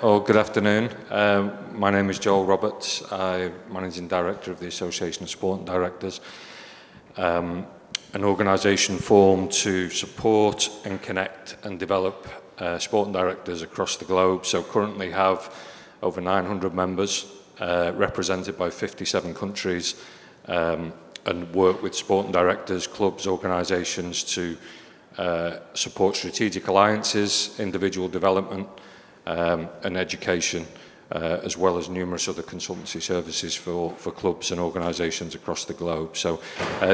or good afternoon. My name is Joel Roberts. I'm Managing Director of the Association of Sporting Directors, an organisation formed to support and connect and develop sporting directors across the globe. So currently have over 900 members, represented by 57 countries, and work with sporting directors, clubs, organisations to support strategic alliances, individual development and education, as well as numerous other consultancy services for clubs and organisations across the globe. So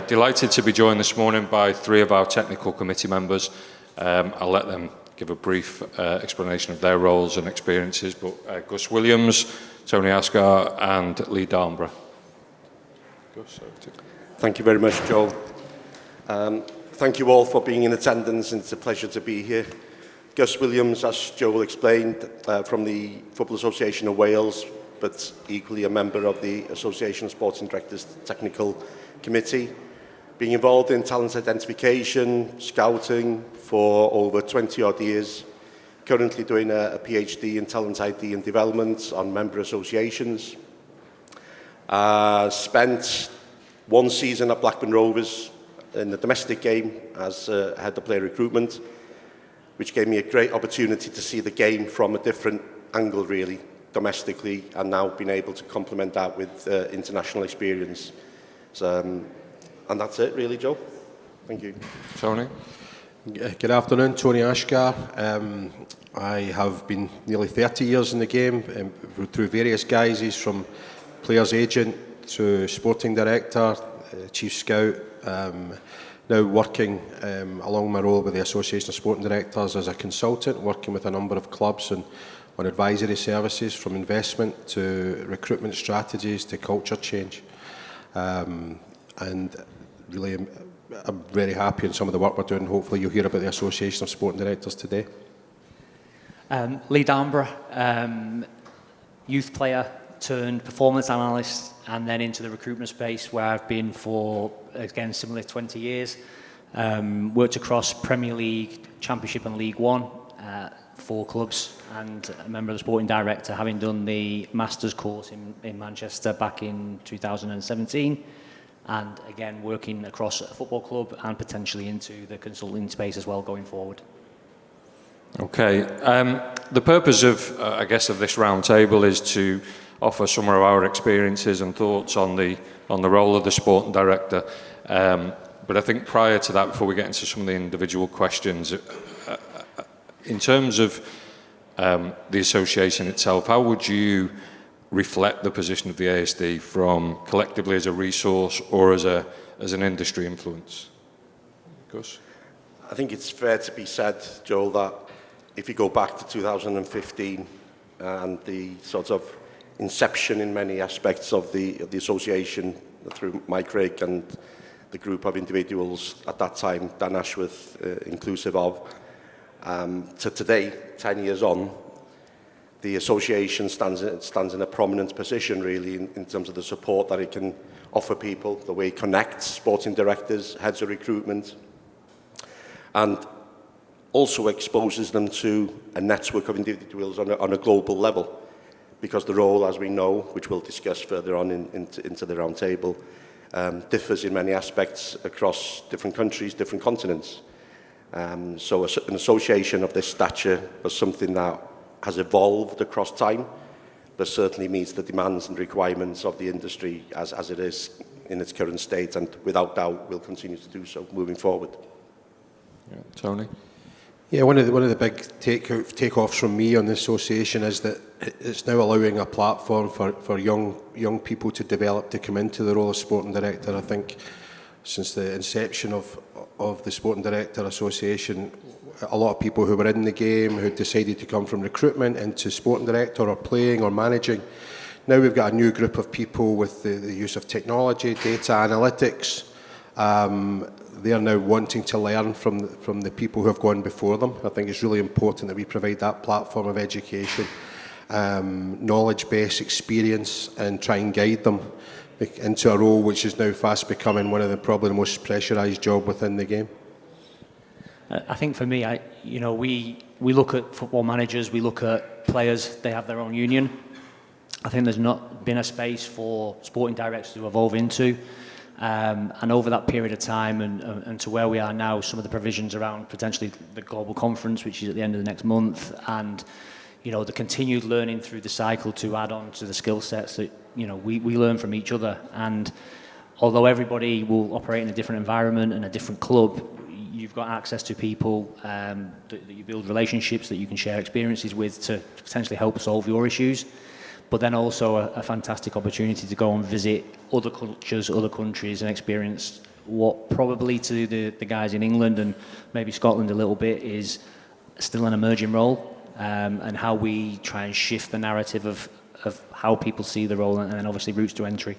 delighted to be joined this morning by 3 of our technical committee members. I'll let them give a brief explanation of their roles and experiences, but Gus Williams, Tony Asghar and Lee Darnbrough. Gus, over to you. Thank you very much, Joel. Thank you all for being in attendance, and it's a pleasure to be here. Gus Williams, as Joel explained, from the Football Association of Wales, but equally a member of the Association of Sporting Directors Technical Committee. Being involved in talent identification, scouting for over 20 odd years. Currently doing a PhD in talent ID and development on member associations. Spent 1 season at Blackburn Rovers in the domestic game as head of player recruitment, which gave me a great opportunity to see the game from a different angle, really, domestically, and now being able to complement that with international experience. So, and that's it, really, Joe. Thank you. Tony? Good afternoon, Tony Asghar. I have been nearly 30 years in the game, through various guises, from player's agent to sporting director, chief scout, now working along my role with the Association of Sporting Directors as a consultant, working with a number of clubs and on advisory services, from investment to recruitment strategies to culture change. And really, I'm very happy in some of the work we're doing. Hopefully you'll hear about the Association of Sporting Directors today. Lee Darnbrough, youth player turned performance analyst, and then into the recruitment space, where I've been for, again, similar 20 years. Worked across Premier League, Championship and League One, 4 clubs, and a member of the sporting director, having done the master's course in Manchester back in 2017. And again, working across a football club and potentially into the consulting space as well going forward. Okay. The purpose of, I guess, of this roundtable is to offer some of our experiences and thoughts on the role of the sporting director. But I think prior to that, before we get into some of the individual questions, in terms of the association itself, how would you reflect the position of the ASD from collectively as a resource or as an industry influence? Gus? I think it's fair to be said, Joel, that if you go back to 2015 and the sort of inception in many aspects of the association through Mike Craig and the group of individuals at that time, Dan Ashworth inclusive of, to today, 10 years on, the association stands in a prominent position, really, in terms of the support that it can offer people, the way it connects sporting directors, heads of recruitment, and also exposes them to a network of individuals on a global level, because the role, as we know, which we'll discuss further on into the roundtable, differs in many aspects across different countries, different continents. So an association of this stature was something that has evolved across time, but certainly meets the demands and requirements of the industry as it is in its current state, and without doubt will continue to do so moving forward. Yeah. Tony? Yeah, one of the big takeoffs from me on the association is that it's now allowing a platform for young people to develop, to come into the role of sporting director. I think since the inception of the Sporting Director Association, a lot of people who were in the game, who decided to come from recruitment into sporting director or playing or managing. Now we've got a new group of people with the use of technology, data analytics. They are now wanting to learn from the people who have gone before them. I think it's really important that we provide that platform of education, knowledge base, experience, and try and guide them into a role which is now fast becoming one of the probably the most pressurised job within the game. I think for me, we we look at football managers, we look at players, they have their own union. I think there's not been a space for sporting directors to evolve into. And over that period of time and to where we are now, some of the provisions around potentially the global conference, which is at the end of the next month, and the continued learning through the cycle to add on to the skill sets that we learn from each other. And although everybody will operate in a different environment and a different club, you've got access to people that you build relationships that you can share experiences with to potentially help solve your issues. But then also a fantastic opportunity to go and visit other cultures, other countries, and experience what probably to the guys in England and maybe Scotland a little bit is still an emerging role, and how we try and shift the narrative of how people see the role, and then obviously routes to entry.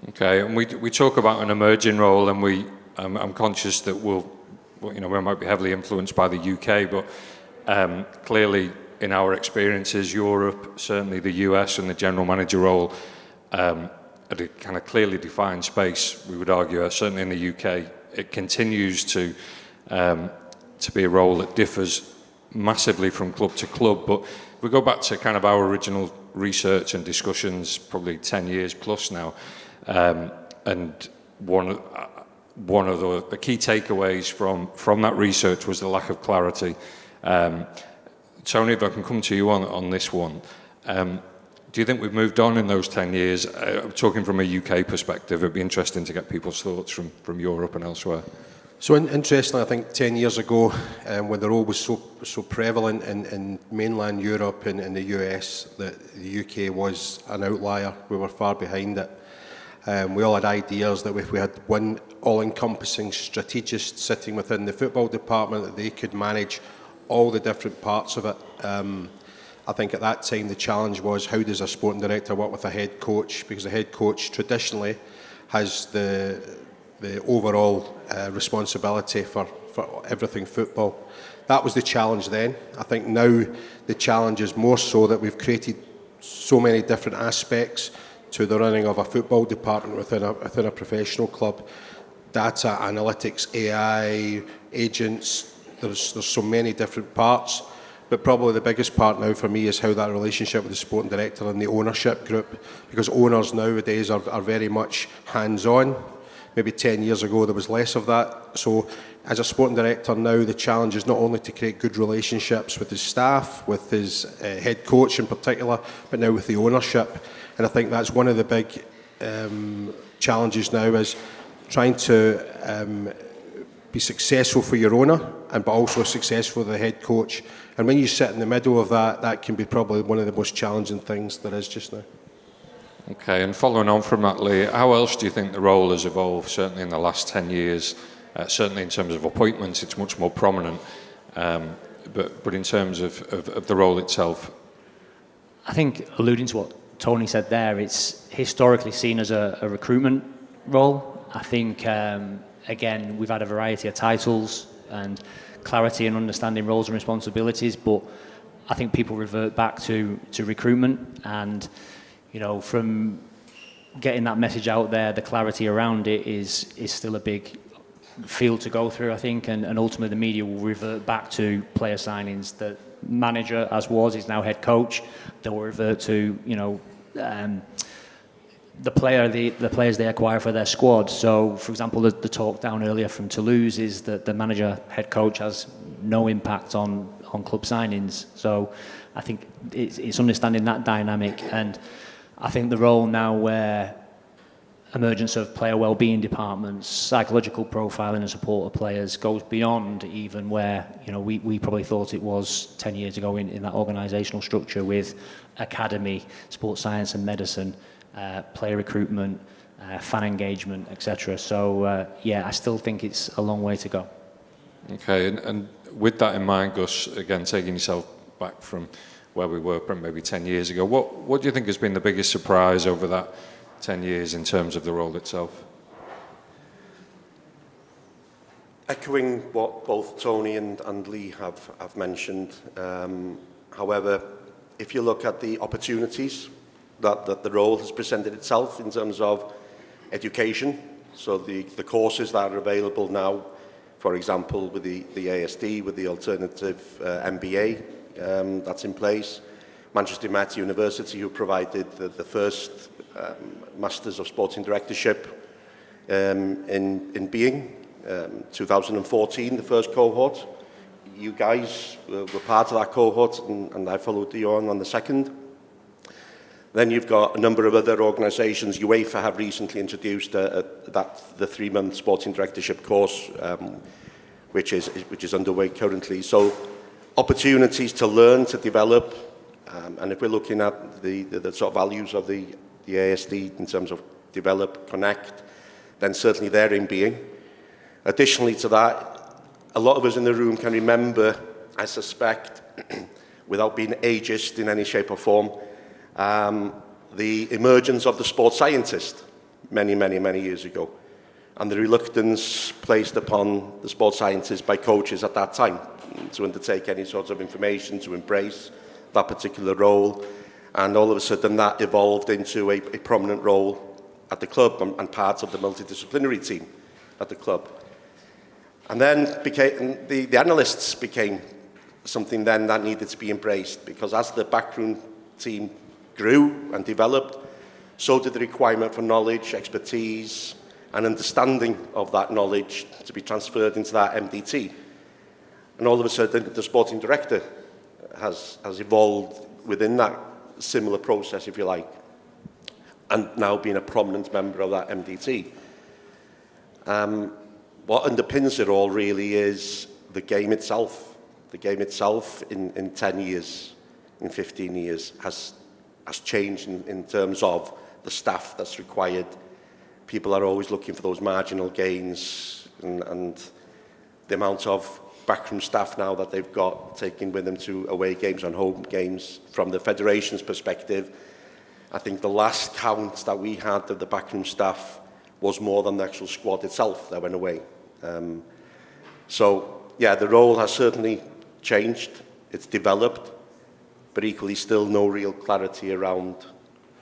Okay, and we talk about an emerging role, and I'm conscious that we might be heavily influenced by the UK, but clearly, in our experiences, Europe, certainly the US and the general manager role, at a kind of clearly defined space, we would argue, certainly in the UK, it continues to be a role that differs massively from club to club. But if we go back to kind of our original research and discussions, probably 10 years plus now, and one of the key takeaways from that research was the lack of clarity. Tony, if I can come to you on this one, do you think we've moved on in those 10 years? Talking from a UK perspective, it'd be interesting to get people's thoughts from Europe and elsewhere. So interestingly, I think 10 years ago, when the role was so prevalent in mainland Europe and in the US, that the UK was an outlier. We were far behind it. We all had ideas that if we had one all-encompassing strategist sitting within the football department, that they could manage all the different parts of it. I think at that time the challenge was, how does a sporting director work with a head coach? Because a head coach traditionally has the overall responsibility for everything football. That was the challenge then. I think now the challenge is more so that we've created so many different aspects to the running of a football department within a professional club. Data, analytics, AI, agents, there's so many different parts. But probably the biggest part now for me is how that relationship with the sporting director and the ownership group, because owners nowadays are very much hands-on. Maybe 10 years ago there was less of that. So as a sporting director now, the challenge is not only to create good relationships with his staff, with his head coach in particular, but now with the ownership. And I think that's one of the big challenges now, is trying to be successful for your owner, but also successful for the head coach. And when you sit in the middle of that, that can be probably one of the most challenging things there is just now. Okay, and following on from that, Lee, how else do you think the role has evolved, certainly in the last 10 years? Certainly in terms of appointments, it's much more prominent. But in terms of the role itself? I think, alluding to what Tony said there, it's historically seen as a recruitment role. I think, again, we've had a variety of titles and clarity and understanding roles and responsibilities, but I think people revert back to recruitment, and from getting that message out there, the clarity around it is still a big field to go through, I think, and ultimately the media will revert back to player signings. The manager, as is now head coach, they'll revert to the players they acquire for their squad. So, for example, the talk down earlier from Toulouse is that the manager, head coach, has no impact on club signings. So I think it's understanding that dynamic, and I think the role now where emergence of player wellbeing departments, psychological profiling and support of players goes beyond even where we probably thought it was 10 years ago in that organisational structure with academy, sports science and medicine, player recruitment, fan engagement, etc. So I still think it's a long way to go. Okay, and with that in mind, Gus, again taking yourself back from where we were maybe 10 years ago, what do you think has been the biggest surprise over that 10 years in terms of the role itself? Echoing what both Tony and Lee have mentioned, however, if you look at the opportunities that the role has presented itself in terms of education, so the courses that are available now For example, with the ASD, with the alternative MBA that's in place. Manchester Met University, who provided the first Masters of Sporting Directorship in being. 2014, the first cohort. You guys were part of that cohort, and I followed you on the second. Then you've got a number of other organisations. UEFA have recently introduced the 3-month sporting directorship course, which is underway currently. So opportunities to learn, to develop, and if we're looking at the sort of values of the ASD in terms of develop, connect, then certainly they're in being. Additionally to that, a lot of us in the room can remember, I suspect, without being ageist in any shape or form, the emergence of the sports scientist many, many, many years ago, and the reluctance placed upon the sports scientists by coaches at that time to undertake any sort of information, to embrace that particular role, and all of a sudden that evolved into a prominent role at the club and part of the multidisciplinary team at the club. And then the analysts became something then that needed to be embraced, because as the backroom team grew and developed, so did the requirement for knowledge, expertise, and understanding of that knowledge to be transferred into that MDT. And all of a sudden, the sporting director has evolved within that similar process, if you like, and now being a prominent member of that MDT. What underpins it all really is the game itself. The game itself in 10 years, in 15 years, has changed in terms of the staff that's required. People are always looking for those marginal gains, and the amount of backroom staff now that they've got taking with them to away games and home games. From the Federation's perspective, I think the last count that we had of the backroom staff was more than the actual squad itself that went away. So, yeah, the role has certainly changed. It's developed, but equally still no real clarity around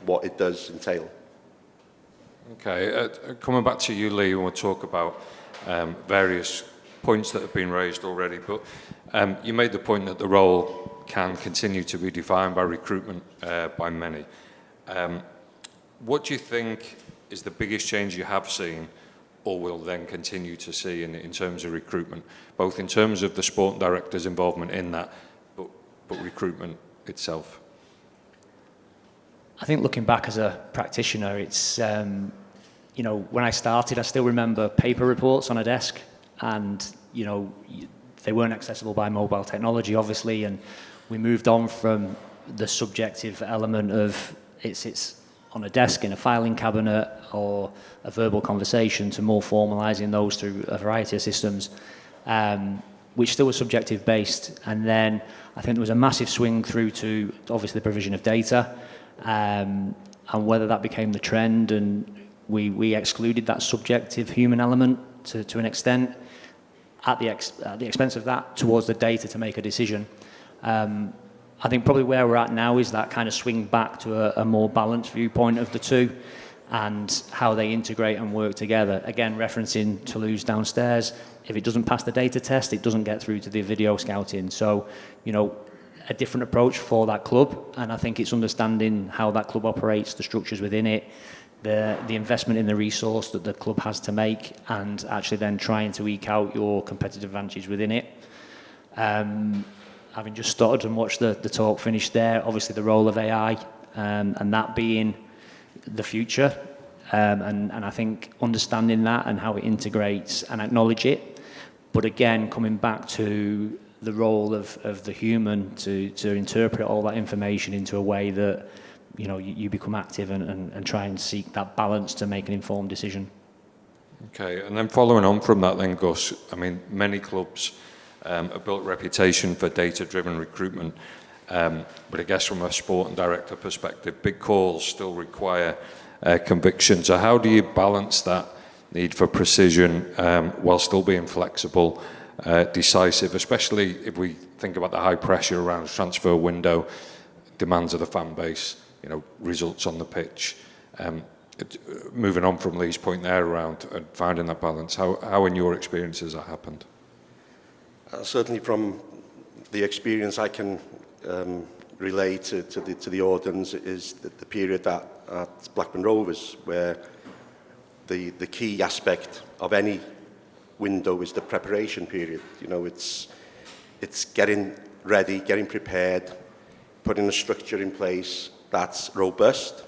what it does entail. Okay, coming back to you, Lee, we'll talk about various points that have been raised already, but you made the point that the role can continue to be defined by recruitment by many. What do you think is the biggest change you have seen or will then continue to see in terms of recruitment, both in terms of the sport director's involvement in that, but recruitment itself? I think looking back as a practitioner, it's, you know, when I started, I still remember paper reports on a desk, and, you know, they weren't accessible by mobile technology, obviously, and we moved on from the subjective element of it's on a desk in a filing cabinet or a verbal conversation to more formalising those through a variety of systems, which still was subjective based. And then I think there was a massive swing through to obviously the provision of data, and whether that became the trend and we excluded that subjective human element to an extent at the expense of that towards the data to make a decision. I think probably where we're at now is that kind of swing back to a more balanced viewpoint of the two and how they integrate and work together. Again, referencing Toulouse downstairs, if it doesn't pass the data test, it doesn't get through to the video scouting. So, you know, a different approach for that club, and I think it's understanding how that club operates, the structures within it, the investment in the resource that the club has to make, and actually then trying to eke out your competitive advantage within it. Having just started and watched the talk finish there, obviously the role of AI and that being the future, and I think understanding that and how it integrates and acknowledge it, but again coming back to the role of the human to interpret all that information into a way that, you know, you become active and try and seek that balance to make an informed decision. Okay, and then following on from that then, Gus, I mean, many clubs have built a reputation for data-driven recruitment, but I guess from a sport and director perspective, big calls still require conviction. So how do you balance that need for precision while still being flexible, decisive, especially if we think about the high pressure around the transfer window, demands of the fan base, you know, results on the pitch? moving on from Lee's point there around finding that balance, how in your experience has that happened? Certainly from the experience I can relate to the audience is the period at Blackburn Rovers, where the key aspect of any window is the preparation period. You know, it's getting ready, getting prepared, putting a structure in place that's robust.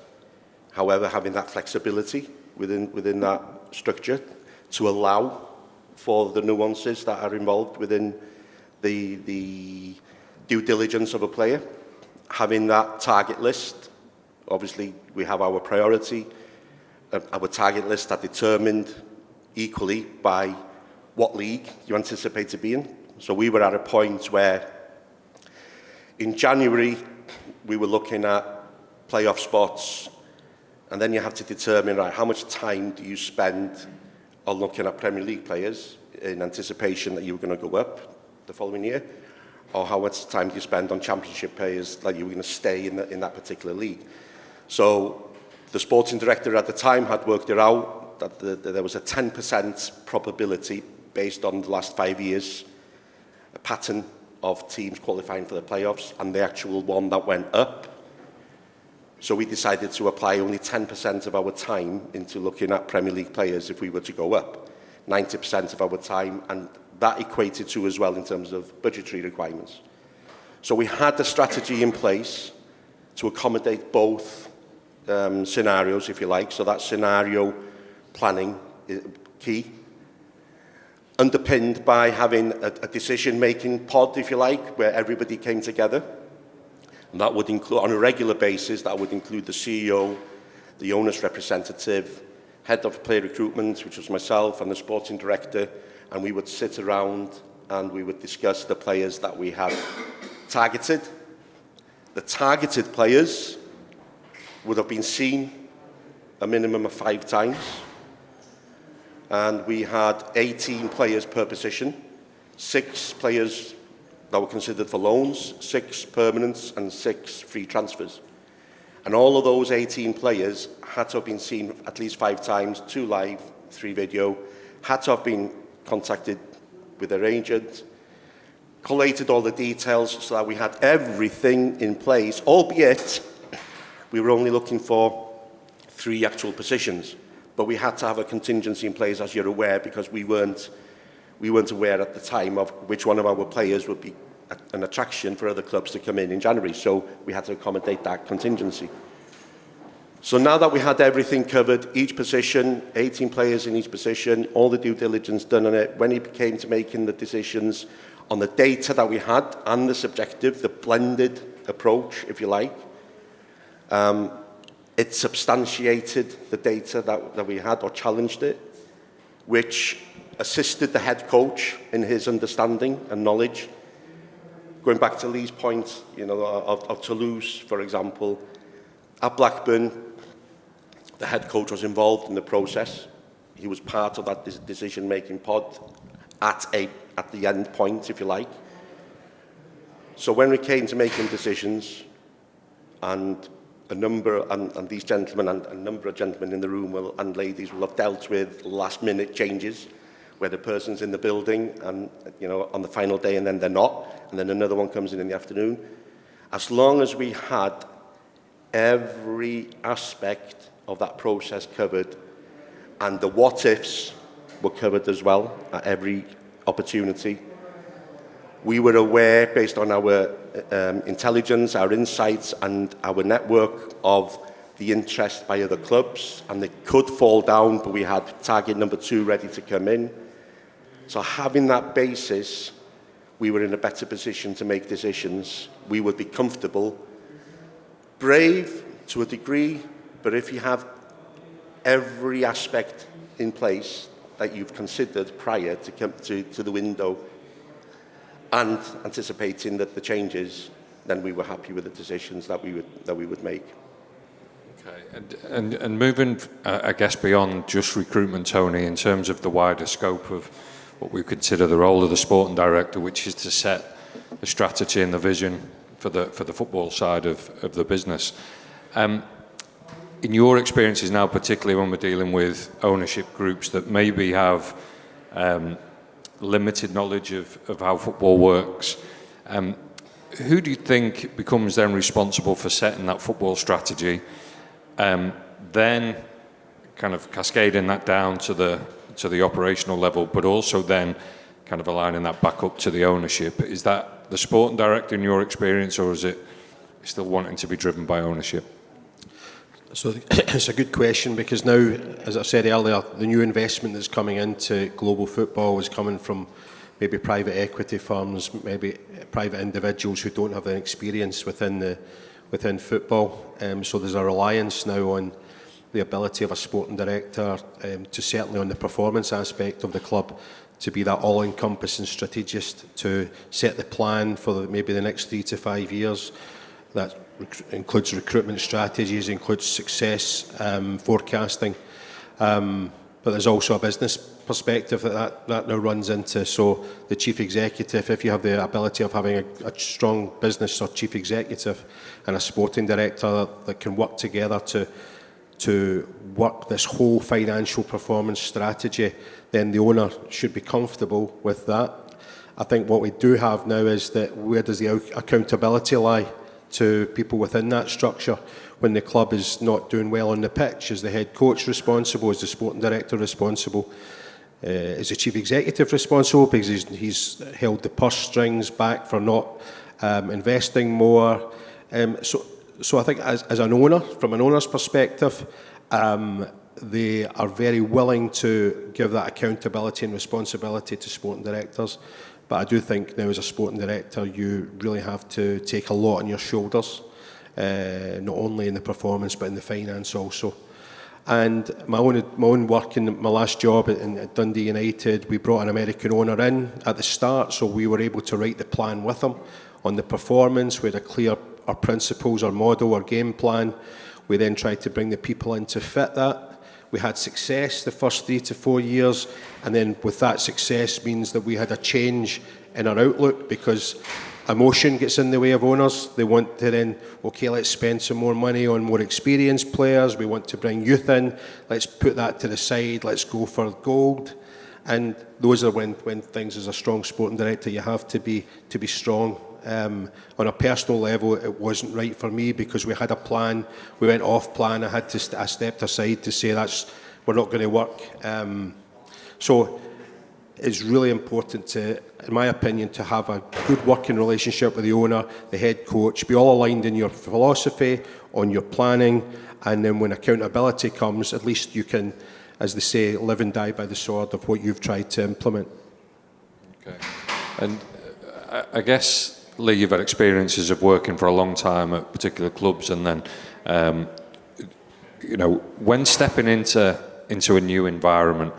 However, having that flexibility within that structure to allow for the nuances that are involved within the due diligence of a player. Having that target list, obviously we have our priority, our target list are determined equally by what league you anticipate to be in. So we were at a point where in January we were looking at playoff spots, and then you have to determine, right, how much time do you spend on looking at Premier League players in anticipation that you were going to go up the following year, or how much time do you spend on Championship players that you were going to stay in that particular league. So the sporting director at the time had worked it out that there was a 10% probability based on the last 5 years, a pattern of teams qualifying for the playoffs, and the actual one that went up. So we decided to apply only 10% of our time into looking at Premier League players if we were to go up, 90% of our time, and that equated to as well in terms of budgetary requirements. So we had the strategy in place to accommodate both scenarios, if you like. So that scenario planning is key, underpinned by having a decision-making pod, if you like, where everybody came together. And that would include, on a regular basis, that would include the CEO, the owner's representative, head of player recruitment, which was myself, and the sporting director, and we would sit around and we would discuss the players that we had targeted. The targeted players would have been seen a minimum of 5 times, and we had 18 players per position, 6 players that were considered for loans, 6 permanents, and 6 free transfers. And all of those 18 players had to have been seen at least 5 times, 2 live, 3 video, had to have been contacted with their agent, collated all the details so that we had everything in place, albeit we were only looking for 3 actual positions. But we had to have a contingency in place, as you're aware, because we weren't aware at the time of which one of our players would be an attraction for other clubs to come in January. So we had to accommodate that contingency. So now that we had everything covered, each position, 18 players in each position, all the due diligence done on it, when it came to making the decisions on the data that we had and the subjective, the blended approach, if you like, it substantiated the data that we had, or challenged it, which assisted the head coach in his understanding and knowledge. Going back to Lee's point, you know, of Toulouse, for example, at Blackburn, the head coach was involved in the process. He was part of that decision-making pod at the end point, if you like. So when we came to making decisions, and these gentlemen and a number of gentlemen in the room and ladies will have dealt with last-minute changes, where the person's in the building and, you know, on the final day and then they're not, and then another one comes in the afternoon. As long as we had every aspect of that process covered, and the what-ifs were covered as well at every opportunity, we were aware, based on our intelligence, our insights, and our network, of the interest by other clubs, and they could fall down, but we had target number 2 ready to come in. So having that basis, we were in a better position to make decisions. We would be comfortable, brave to a degree, but if you have every aspect in place that you've considered prior to come to the window and anticipating that the changes, then we were happy with the decisions that we would make. Okay, and moving, I guess, beyond just recruitment, Tony, in terms of the wider scope of what we consider the role of the sporting director, which is to set the strategy and the vision for the football side of the business. in your experiences now, particularly when we're dealing with ownership groups that maybe have limited knowledge of how football works, who do you think becomes then responsible for setting that football strategy, then kind of cascading that down to the operational level, but also then kind of aligning that back up to the ownership? Is that the sporting director in your experience, or is it still wanting to be driven by ownership? So it's a good question, because now, as I said earlier, the new investment that's coming into global football is coming from maybe private equity firms, maybe private individuals who don't have the experience within football. So there's a reliance now on the ability of a sporting director to, certainly on the performance aspect of the club, to be that all-encompassing strategist, to set the plan for maybe the next 3 to 5 years. That includes recruitment strategies, includes success forecasting, but there's also a business perspective that now runs into. So the chief executive, if you have the ability of having a strong business or chief executive and a sporting director that can work together to work this whole financial performance strategy, then the owner should be comfortable with that. I think what we do have now is that where does the accountability lie to people within that structure? When the club is not doing well on the pitch, is the head coach responsible? Is the sporting director responsible? Is the chief executive responsible because he's held the purse strings back for not investing more? So I think as an owner, from an owner's perspective, they are very willing to give that accountability and responsibility to sporting directors. But I do think now, as a sporting director, you really have to take a lot on your shoulders, not only in the performance but in the finance also. And my own work in my last job at Dundee United, we brought an American owner in at the start, so we were able to write the plan with him on the performance. We had our principles, our model, our game plan. We then tried to bring the people in to fit that. We had success the first 3 to 4 years, and then with that success means that we had a change in our outlook, because emotion gets in the way of owners. They want to then, okay, let's spend some more money on more experienced players. We want to bring youth in. Let's put that to the side. Let's go for gold. And those are when things, as a strong sporting director, you have to be strong. On a personal level, it wasn't right for me because we had a plan. We went off plan. I stepped aside to say we're not going to work. So it's really important to, in my opinion, to have a good working relationship with the owner, the head coach, be all aligned in your philosophy, on your planning, and then when accountability comes, at least you can, as they say, live and die by the sword of what you've tried to implement. Okay. And I guess, Lee, you've had experiences of working for a long time at particular clubs, and then, when stepping into a new environment,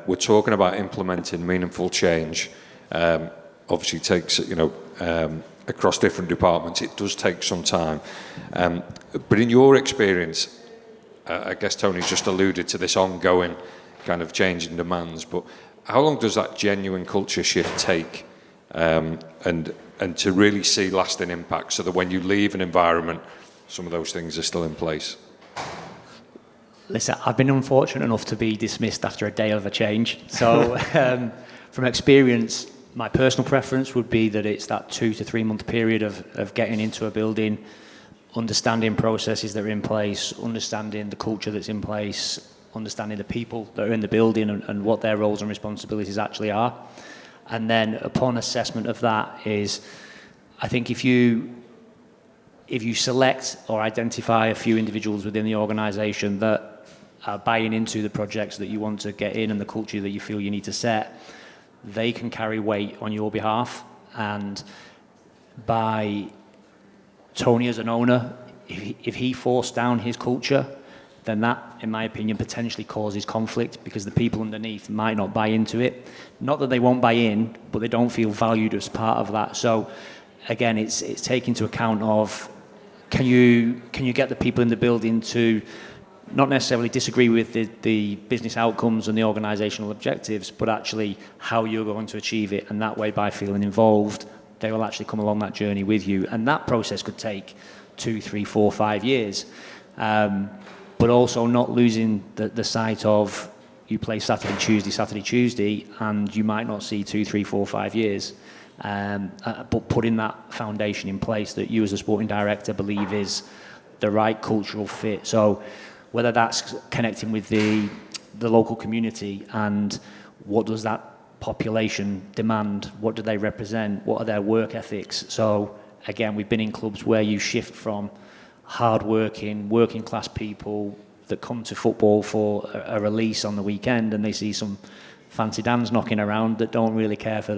we're talking about implementing meaningful change. Obviously, takes across different departments, it does take some time. But in your experience, I guess Tony's just alluded to this ongoing kind of change in demands. But how long does that genuine culture shift take? And to really see lasting impact, so that when you leave an environment, some of those things are still in place? Listen, I've been unfortunate enough to be dismissed after a day of a change. So from experience, my personal preference would be that it's that 2 to 3 month period of getting into a building, understanding processes that are in place, understanding the culture that's in place, understanding the people that are in the building and what their roles and responsibilities actually are. And then upon assessment of that is, I think if you select or identify a few individuals within the organisation that are buying into the projects that you want to get in and the culture that you feel you need to set, they can carry weight on your behalf. And by Tony as an owner, if he forced down his culture, then that, in my opinion, potentially causes conflict, because the people underneath might not buy into it. Not that they won't buy in, but they don't feel valued as part of that. So again, it's taking into account of, can you get the people in the building to not necessarily disagree with the business outcomes and the organisational objectives, but actually how you're going to achieve it. And that way, by feeling involved, they will actually come along that journey with you. And that process could take 2, 3, 4, 5 years. but also not losing the sight of you play Saturday, Tuesday, and you might not see 2, 3, 4, 5 years. But putting that foundation in place that you as a sporting director believe is the right cultural fit. So whether that's connecting with the local community and what does that population demand, what do they represent, what are their work ethics. So again, we've been in clubs where you shift from hard-working, working-class people that come to football for a release on the weekend and they see some fancy Dans knocking around that don't really care for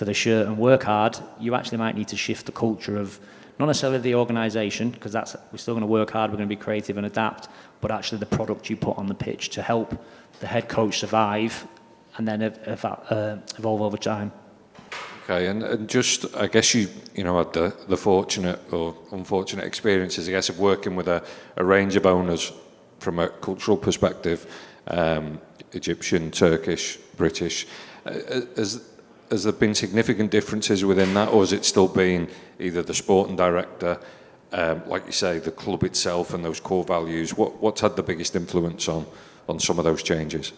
the shirt and work hard. You actually might need to shift the culture of not necessarily the organisation, because we're still going to work hard, we're going to be creative and adapt, but actually the product you put on the pitch to help the head coach survive and then evolve over time. Okay, and just, I guess you had the fortunate or unfortunate experiences, I guess, of working with a range of owners from a cultural perspective, Egyptian, Turkish, British. Has there been significant differences within that, or has it still been either the sporting director, like you say, the club itself and those core values? What's had the biggest influence on some of those changes?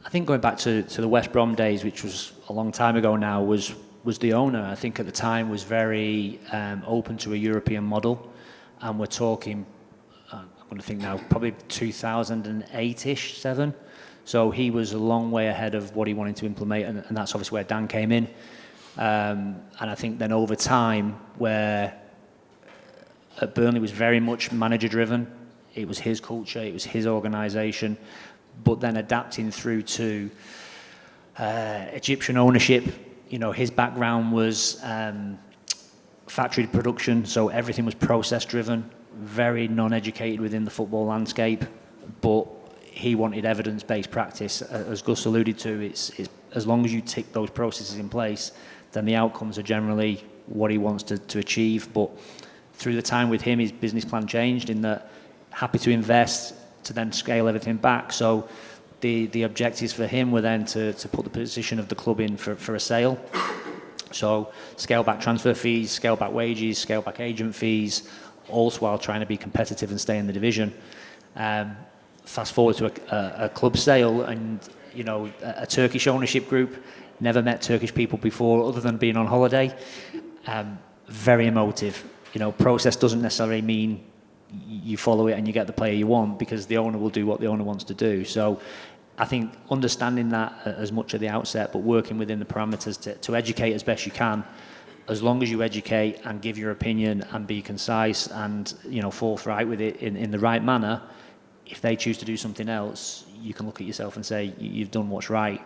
I think going back to the West Brom days, which was a long time ago now, was the owner. I think at the time was very open to a European model, and we're talking, I'm going to think now, probably 2008-ish, 7. So he was a long way ahead of what he wanted to implement, and that's obviously where Dan came in. And I think then over time, where at Burnley was very much manager-driven, it was his culture, it was his organisation, but then adapting through to Egyptian ownership. His background was factory production, so everything was process-driven, very non-educated within the football landscape, but he wanted evidence-based practice. As Gus alluded to, it's as long as you tick those processes in place, then the outcomes are generally what he wants to achieve. But through the time with him, his business plan changed in that happy to invest to then scale everything back. So the objectives for him were then to put the position of the club in for a sale. So scale back transfer fees, scale back wages, scale back agent fees, also while trying to be competitive and stay in the division. Fast forward to a club sale, and a Turkish ownership group. Never met Turkish people before, other than being on holiday. Very emotive. Process doesn't necessarily mean you follow it and you get the player you want, because the owner will do what the owner wants to do. So I think understanding that as much at the outset, but working within the parameters to educate as best you can. As long as you educate and give your opinion and be concise and forthright with it in the right manner, if they choose to do something else, you can look at yourself and say you've done what's right.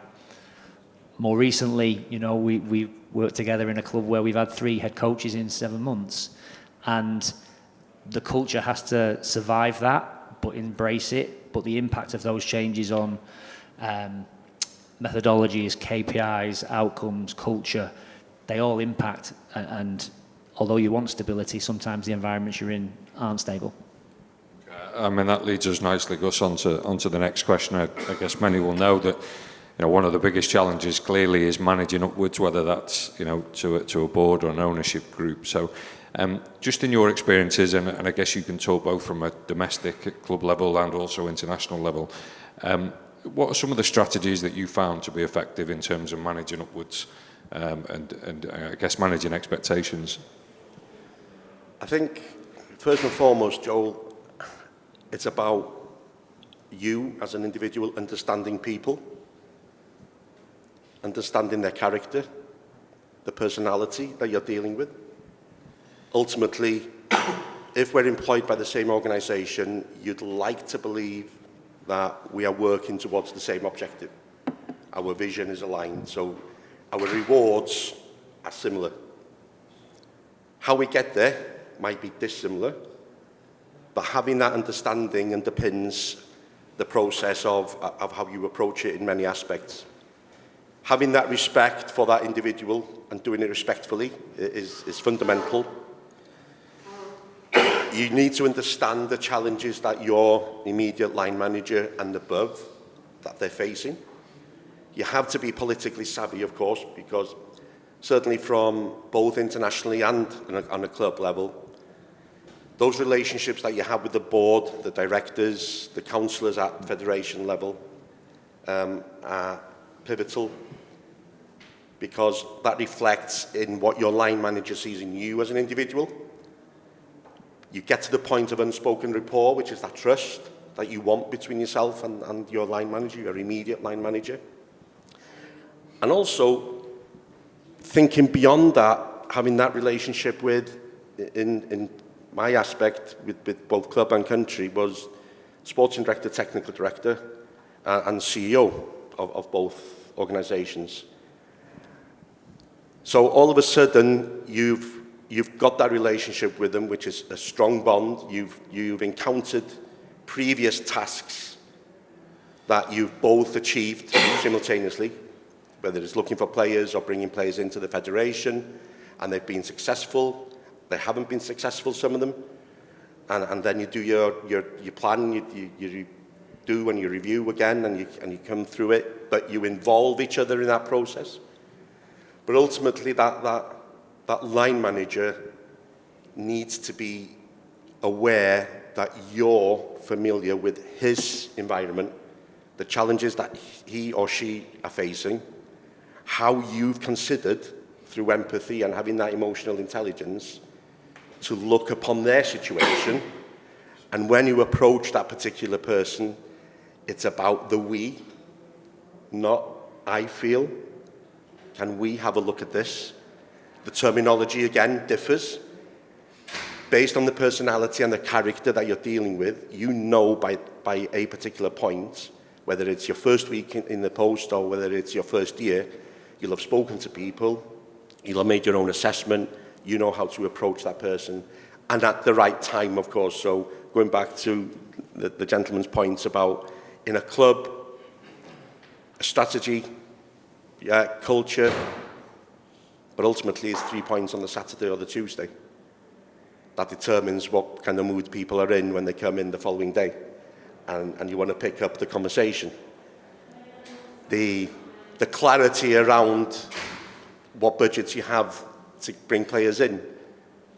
More recently, we worked together in a club where we've had 3 head coaches in 7 months, and the culture has to survive that, but embrace it. But the impact of those changes on methodologies, KPIs, outcomes, culture, they all impact. And although you want stability, sometimes the environments you're in aren't stable. That leads us nicely, Gus, onto the next question. I guess many will know that one of the biggest challenges clearly is managing upwards, whether that's to a board or an ownership group. So just in your experiences, and I guess you can talk both from a domestic club level and also international level, what are some of the strategies that you found to be effective in terms of managing upwards and I guess managing expectations? I think first and foremost, Joel, it's about you as an individual understanding people, understanding their character, the personality that you're dealing with. Ultimately, if we're employed by the same organisation, you'd like to believe that we are working towards the same objective. Our vision is aligned, so our rewards are similar. How we get there might be dissimilar, but having that understanding underpins the process of how you approach it in many aspects. Having that respect for that individual and doing it respectfully is fundamental. You need to understand the challenges that your immediate line manager and above that they're facing. You have to be politically savvy, of course, because certainly from both internationally and on a club level, those relationships that you have with the board, the directors, the councillors at federation level are pivotal, because that reflects in what your line manager sees in you as an individual. You get to the point of unspoken rapport, which is that trust that you want between yourself and your line manager, your immediate line manager. And also, thinking beyond that, having that relationship with, in my aspect, with both club and country, was sporting director, technical director, and CEO of both organisations. So all of a sudden, you've got that relationship with them, which is a strong bond. You've encountered previous tasks that you've both achieved simultaneously, whether it's looking for players or bringing players into the federation, and they've been successful. They haven't been successful, some of them, and then you do your plan, you do and you review again, and you come through it, but you involve each other in that process. But ultimately, that line manager needs to be aware that you're familiar with his environment, the challenges that he or she are facing, how you've considered, through empathy and having that emotional intelligence, to look upon their situation. And when you approach that particular person, it's about the we, not I feel. Can we have a look at this? The terminology, again, differs. Based on the personality and the character that you're dealing with, you know by a particular point, whether it's your first week in the post or whether it's your first year, you'll have spoken to people, you'll have made your own assessment, you know how to approach that person, and at the right time, of course. So going back to the gentleman's points about, in a club, a strategy, culture, but ultimately it's 3 points on the Saturday or the Tuesday. That determines what kind of mood people are in when they come in the following day. And you want to pick up the conversation. The clarity around what budgets you have to bring players in.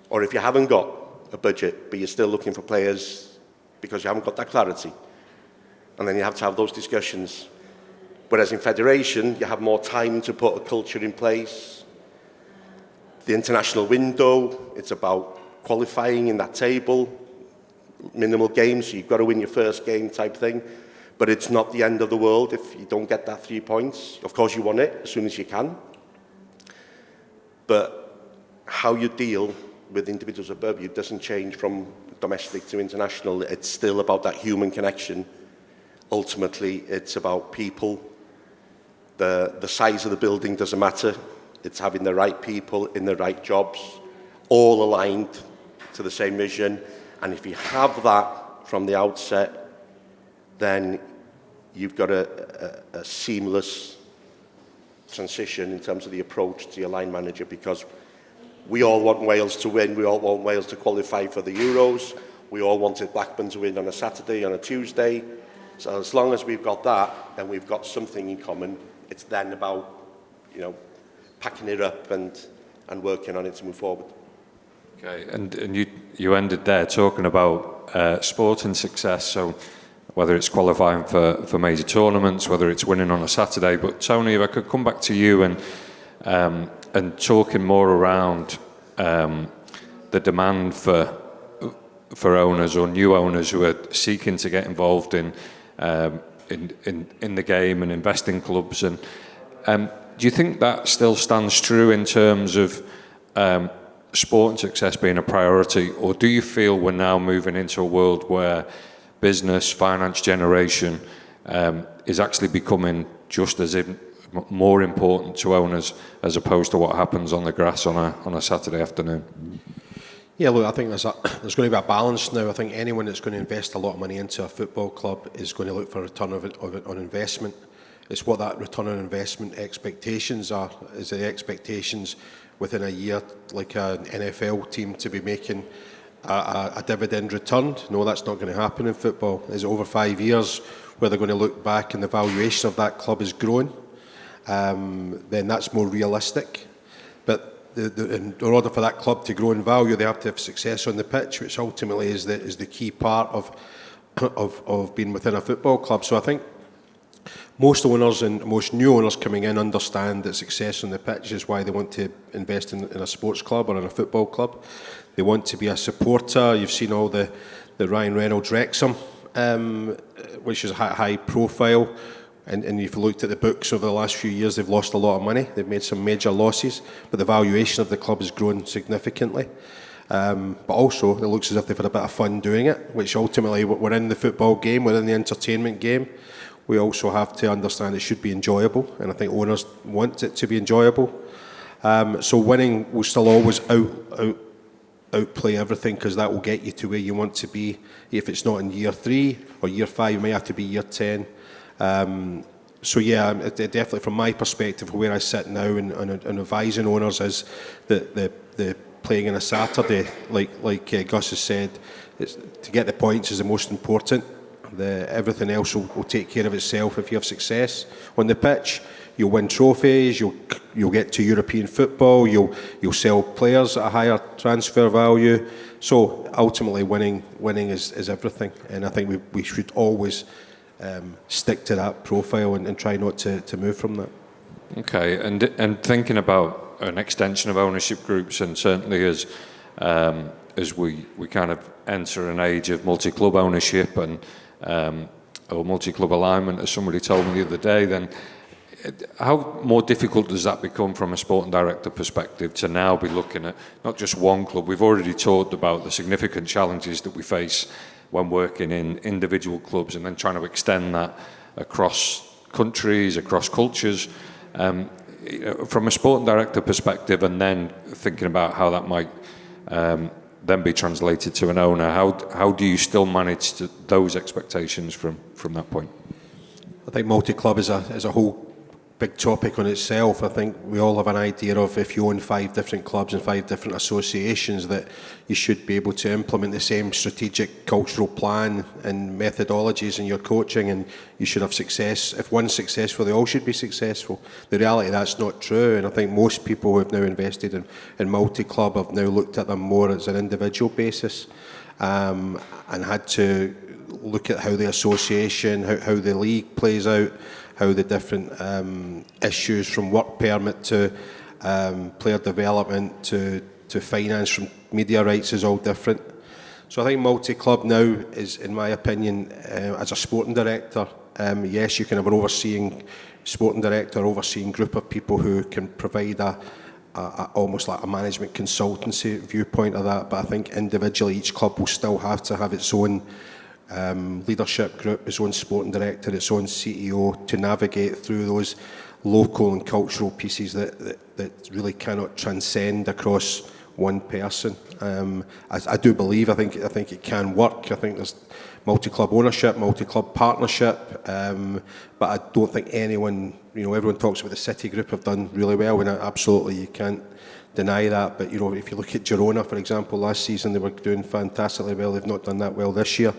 Or if you haven't got a budget, but you're still looking for players because you haven't got that clarity. And then you have to have those discussions. Whereas in federation, you have more time to put a culture in place. The international window, it's about qualifying in that table, minimal games, so you've got to win your first game type thing. But it's not the end of the world if you don't get that 3 points. Of course, you want it as soon as you can. But how you deal with individuals above you doesn't change from domestic to international. It's still about that human connection. Ultimately, it's about people. The size of the building doesn't matter. It's having the right people in the right jobs, all aligned to the same vision. And if you have that from the outset, then you've got a seamless transition in terms of the approach to your line manager, because we all want Wales to win. We all want Wales to qualify for the Euros. We all wanted Blackburn to win on a Saturday, on a Tuesday. So as long as we've got that, then we've got something in common. It's then about, packing it up and working on it to move forward. Okay, and you ended there talking about sporting success, so whether it's qualifying for major tournaments, whether it's winning on a Saturday. But Tony, if I could come back to you and talking more around the demand for owners or new owners who are seeking to get involved in the game and invest in clubs, and do you think that still stands true in terms of sport and success being a priority, or do you feel we're now moving into a world where business, finance generation is actually becoming just as more important to owners as opposed to what happens on the grass on a Saturday afternoon? Yeah, look, I think there's going to be a balance now. I think anyone that's going to invest a lot of money into a football club is going to look for a return on investment. It's what that return on investment expectations are. Is the expectations within a year, like an NFL team, to be making a dividend return? No, that's not going to happen in football. Is it over 5 years where they're going to look back and the valuation of that club is growing? Then that's more realistic. But in order for that club to grow in value, they have to have success on the pitch, which ultimately is the key part of being within a football club. So I think most owners and most new owners coming in understand that success on the pitch is why they want to invest in a sports club or in a football club. They want to be a supporter. You've seen all the Ryan Reynolds Wrexham, which is high profile. And if you looked at the books over the last few years, they've lost a lot of money. They've made some major losses, but the valuation of the club has grown significantly. But also, it looks as if they've had a bit of fun doing it, which ultimately, we're in the football game, we're in the entertainment game. We also have to understand it should be enjoyable, and I think owners want it to be enjoyable. So winning will still always outplay everything, because that will get you to where you want to be. If it's not in year 3 or year 5, it may have to be year 10. So yeah, definitely from my perspective, where I sit now and advising owners is the playing on a Saturday, like Gus has said, to get the points is the most important. Everything else will take care of itself if you have success on the pitch. You'll win trophies, you'll get to European football, you'll sell players at a higher transfer value. So ultimately winning is everything, and I think we should always stick to that profile and try not to move from that. Okay, and thinking about an extension of ownership groups, and certainly as we kind of enter an age of multi-club ownership and or multi-club alignment, as somebody told me the other day, then how more difficult does that become from a sporting director perspective to now be looking at not just one club? We've already talked about the significant challenges that we face when working in individual clubs, and then trying to extend that across countries, across cultures. From a sporting director perspective, and then thinking about how that might then be translated to an owner, how do you still manage those expectations from that point? I think multi-club is a whole big topic on itself. I think we all have an idea of, if you own 5 different clubs and 5 different associations, that you should be able to implement the same strategic cultural plan and methodologies in your coaching, and you should have success. If one's successful, they all should be successful. The reality, that's not true, and I think most people who have now invested in multi-club have now looked at them more as an individual basis, and had to look at how the association, how the league plays out, how the different issues from work permit to player development to finance from media rights is all different. So I think multi-club now is, in my opinion, as a sporting director, yes, you can have an overseeing sporting director, overseeing group of people who can provide a almost like a management consultancy viewpoint of that, but I think individually each club will still have to have its own leadership group, its own sporting director, its own CEO, to navigate through those local and cultural pieces that really cannot transcend across one person. I do believe, I think it can work. I think there's multi-club ownership, multi-club partnership, but I don't think anyone, everyone talks about the City Group have done really well, and absolutely you can't deny that. But if you look at Girona, for example, last season they were doing fantastically well. They've not done that well this year.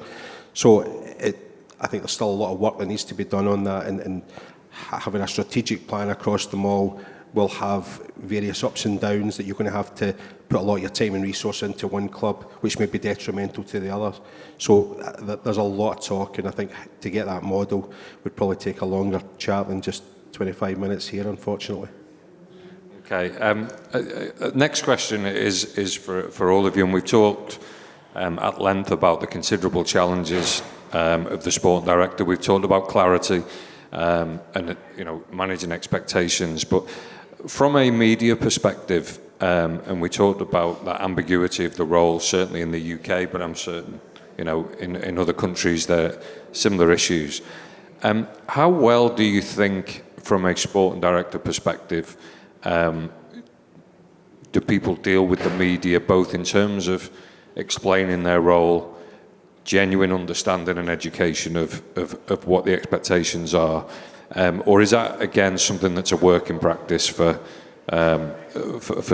So I think there's still a lot of work that needs to be done on that, and having a strategic plan across them all will have various ups and downs that you're going to have to put a lot of your time and resource into one club, which may be detrimental to the others. So there's a lot of talk, and I think to get that model would probably take a longer chat than just 25 minutes here, unfortunately. Okay. Next question is for all of you, and we've talked at length about the considerable challenges of the sport director. We've talked about clarity and managing expectations, but from a media perspective, and we talked about that ambiguity of the role, certainly in the UK, but I'm certain in other countries there are similar issues. How well do you think, from a sport and director perspective, do people deal with the media, both in terms of explaining their role, genuine understanding and education of what the expectations are, or is that again something that's a work in practice for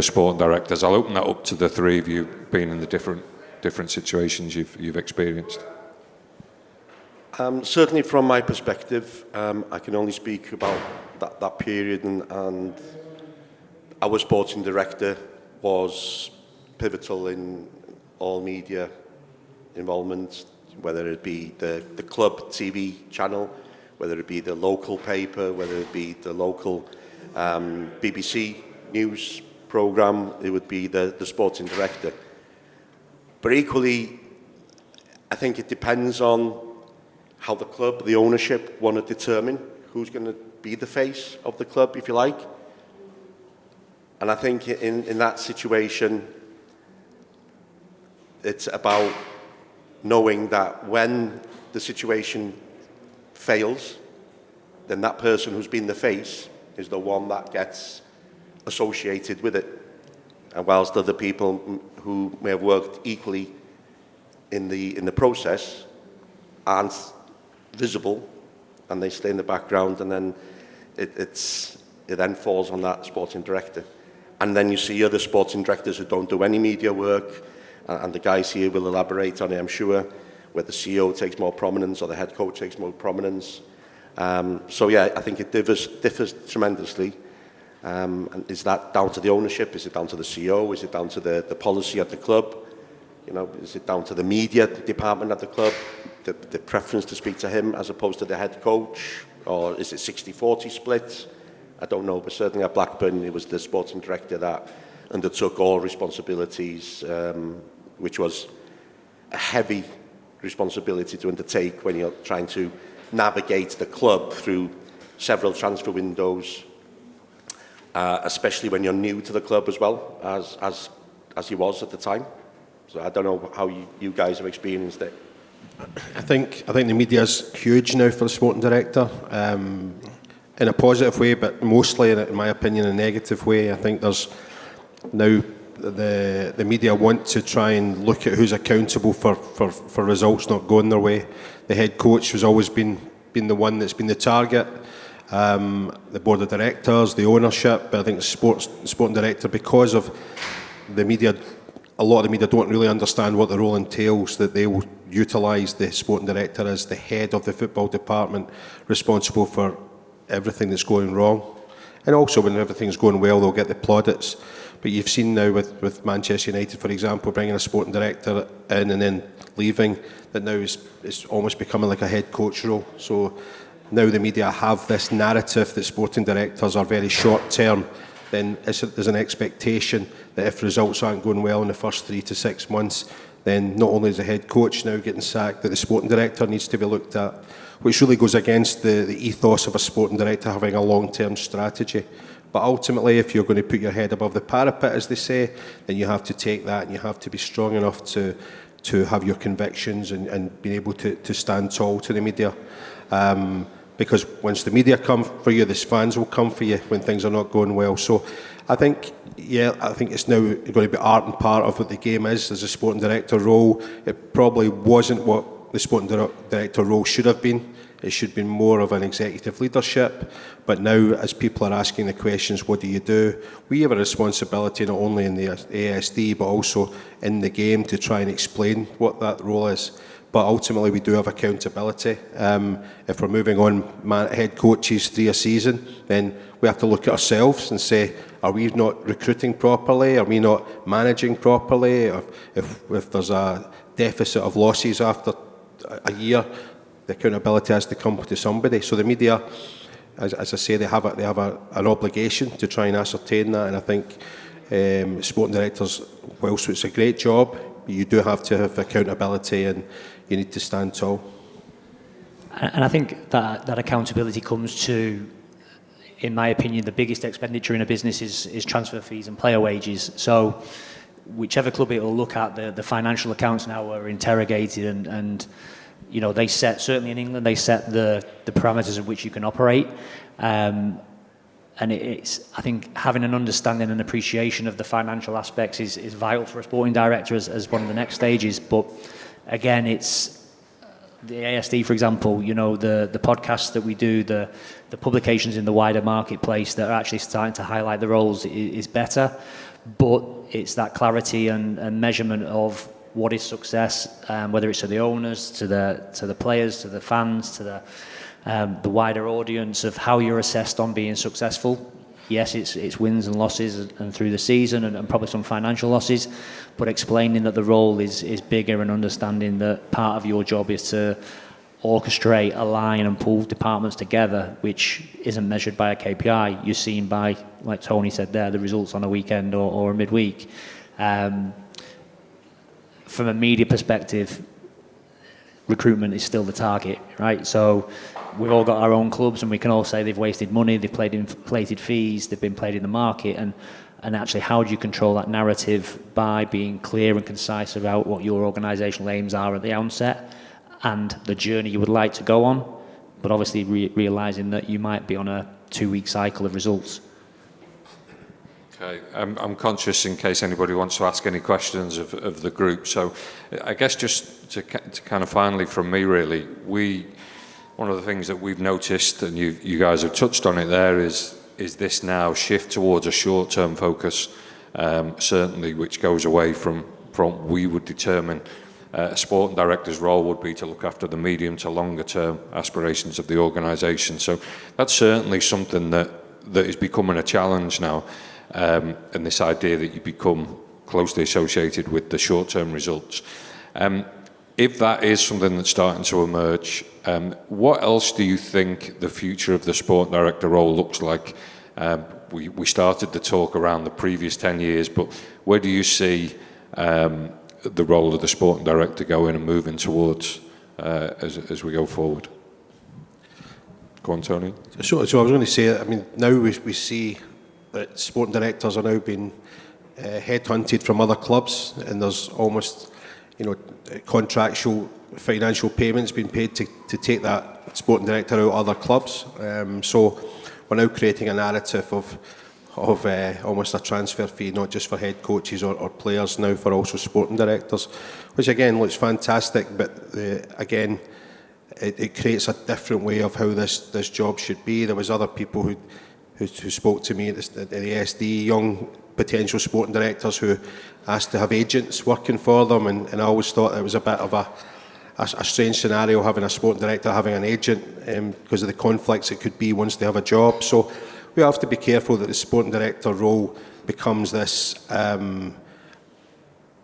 sport directors? I'll open that up to the three of you, being in the different situations you've experienced. Certainly from my perspective, I can only speak about that period, and our sporting director was pivotal in all media involvement, whether it be the club TV channel, whether it be the local paper, whether it be the local BBC news programme, it would be the sporting director. But equally, I think it depends on how the club, the ownership, want to determine who's going to be the face of the club, if you like. And I think in that situation, it's about knowing that when the situation fails, then that person who's been the face is the one that gets associated with it. And whilst other people who may have worked equally in the process aren't visible, and they stay in the background, and then it then falls on that sporting director. And then you see other sporting directors who don't do any media work, and the guys here will elaborate on it, I'm sure, where the CEO takes more prominence or the head coach takes more prominence. So yeah, I think it differs tremendously. And is that down to the ownership? Is it down to the CEO? Is it down to the policy at the club? You know, is it down to the media department at the club, the preference to speak to him as opposed to the head coach? Or is it 60-40 split? I don't know, but certainly at Blackburn, it was the sporting director that undertook all responsibilities, which was a heavy responsibility to undertake when you're trying to navigate the club through several transfer windows, especially when you're new to the club as well, as he was at the time. So I don't know how you guys have experienced it. I think the media is huge now for the sporting director, in a positive way, but mostly, in my opinion, in a negative way. I think there's now the media want to try and look at who's accountable for results not going their way. The head coach has always been the one that's been the target. The board of directors, the ownership, but I think the sporting director, because of the media, a lot of the media don't really understand what the role entails, that they will utilise the sporting director as the head of the football department, responsible for everything that's going wrong. And also when everything's going well, they'll get the plaudits. But you've seen now with Manchester United, for example, bringing a sporting director in and then leaving, that now is almost becoming like a head coach role. So now the media have this narrative that sporting directors are very short term. Then there's an expectation that if results aren't going well in the first 3 to 6 months, then not only is the head coach now getting sacked, that the sporting director needs to be looked at, which really goes against the ethos of a sporting director having a long-term strategy. But ultimately, if you're going to put your head above the parapet, as they say, then you have to take that, and you have to be strong enough to have your convictions and be able to stand tall to the media. Because once the media come for you, the fans will come for you when things are not going well. So I think it's now going to be art and part of what the game is. As a sporting director role, it probably wasn't what the sporting director role should have been. It should have been more of an executive leadership. But now, as people are asking the questions, what do? We have a responsibility not only in the ASD, but also in the game to try and explain what that role is. But ultimately, we do have accountability. If we're moving on head coaches 3 a season, then we have to look at ourselves and say, are we not recruiting properly? Are we not managing properly? Or if there's a deficit of losses after a year, the accountability has to come to somebody. So the media, as I say, they have an obligation to try and ascertain that. And I think sporting directors, whilst it's a great job, you do have to have accountability and you need to stand tall. And I think that accountability comes to, in my opinion, the biggest expenditure in a business is transfer fees and player wages. So whichever club it will look at, the financial accounts now are interrogated and you know, they set, certainly in England, they set the parameters of which you can operate. And it's, I think, having an understanding and appreciation of the financial aspects is vital for a sporting director as one of the next stages. But again, it's the ASD, for example, you know, the podcasts that we do, the publications in the wider marketplace that are actually starting to highlight the roles is better. But it's that clarity and measurement of what is success, whether it's to the owners, to the players, to the fans, to the wider audience, of how you're assessed on being successful. yes, it's wins and losses and through the season and probably some financial losses, but explaining that the role is bigger and understanding that part of your job is to orchestrate, align and pull departments together, which isn't measured by a KPI. You're seen by, like Tony said there, the results on a weekend or a midweek. From a media perspective, recruitment is still the target, right? So we've all got our own clubs and we can all say they've wasted money, they've played inflated fees, they've been played in the market, and actually how do you control that narrative by being clear and concise about what your organisational aims are at the onset and the journey you would like to go on, but obviously realising that you might be on a 2-week cycle of results. Okay, I'm conscious in case anybody wants to ask any questions of the group. So I guess just to kind of finally from me really, one of the things that we've noticed, and you guys have touched on it there, is this now shift towards a short-term focus, certainly which goes away from we would determine a sporting director's role would be to look after the medium to longer term aspirations of the organisation. So that's certainly something that is becoming a challenge now. And this idea that you become closely associated with the short-term results. If that is something that's starting to emerge, what else do you think the future of the sport director role looks like? We started the talk around the previous 10 years, but where do you see the role of the sporting director going and moving towards as we go forward? Go on, Tony. So I was going to say, I mean, now we see that sporting directors are now being headhunted from other clubs, and there's almost, contractual financial payments being paid to take that sporting director out of other clubs. So we're now creating a narrative of almost a transfer fee, not just for head coaches or players, now for also sporting directors, which again looks fantastic, but again, it creates a different way of how this job should be. There was other people who spoke to me at the SD, young potential sporting directors who asked to have agents working for them, and I always thought it was a bit of a strange scenario having a sporting director having an agent because of the conflicts it could be once they have a job. So we have to be careful that the sporting director role becomes this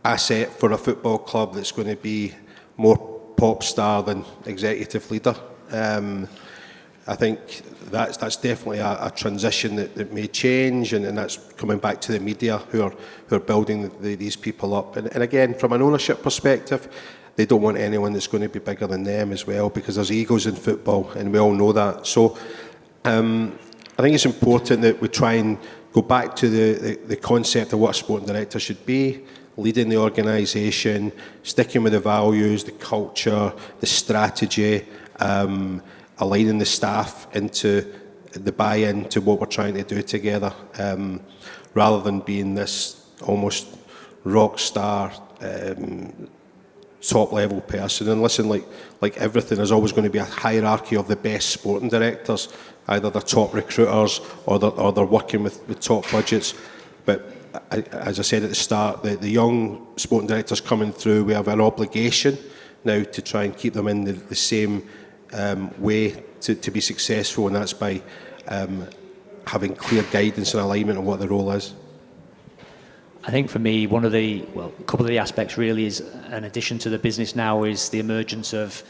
asset for a football club that's going to be more pop star than executive leader. I think that's definitely a transition that may change, and that's coming back to the media who are building these people up. And again, from an ownership perspective, they don't want anyone that's going to be bigger than them as well, because there's egos in football, and we all know that. So I think it's important that we try and go back to the concept of what a sporting director should be, leading the organisation, sticking with the values, the culture, the strategy, aligning the staff into the buy-in to what we're trying to do together, rather than being this almost rock star top-level person. And listen, like everything, there's always going to be a hierarchy of the best sporting directors. Either they're top recruiters or they're working with top budgets. But as I said at the start, the young sporting directors coming through, we have an obligation now to try and keep them in the same way to be successful, and that's by having clear guidance and alignment on what the role is. I think for me, a couple of the aspects really is, in addition to the business now, is the emergence of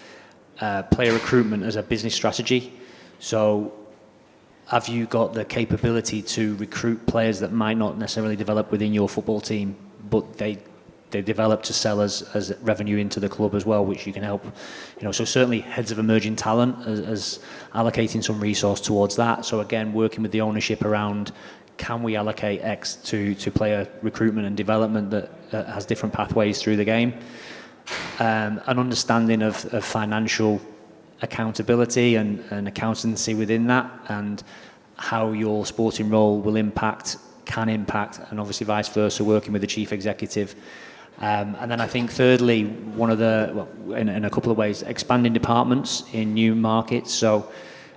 player recruitment as a business strategy. So have you got the capability to recruit players that might not necessarily develop within your football team, but they develop to sell as revenue into the club as well, which you can help. So certainly heads of emerging talent as allocating some resource towards that. So again, working with the ownership around, can we allocate X to player recruitment and development that has different pathways through the game? An understanding of financial accountability and accountancy within that, and how your sporting role will can impact, and obviously vice versa, working with the chief executive. And then I think thirdly, in a couple of ways, expanding departments in new markets. So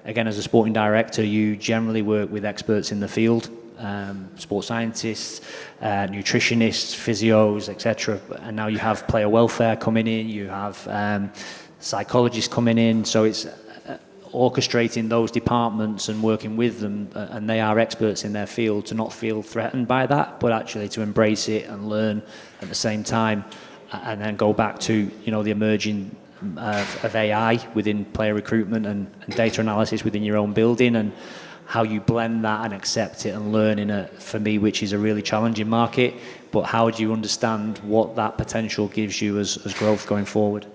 again, as a sporting director, you generally work with experts in the field, sports scientists, nutritionists, physios, etc. And now you have player welfare coming in, you have psychologists coming in. So it's orchestrating those departments and working with them, and they are experts in their field, to not feel threatened by that, but actually to embrace it and learn at the same time, and then go back to, you know, the emerging of AI within player recruitment and data analysis within your own building, and how you blend that and accept it and learn in a, for me, which is a really challenging market, but how do you understand what that potential gives you as growth going forward?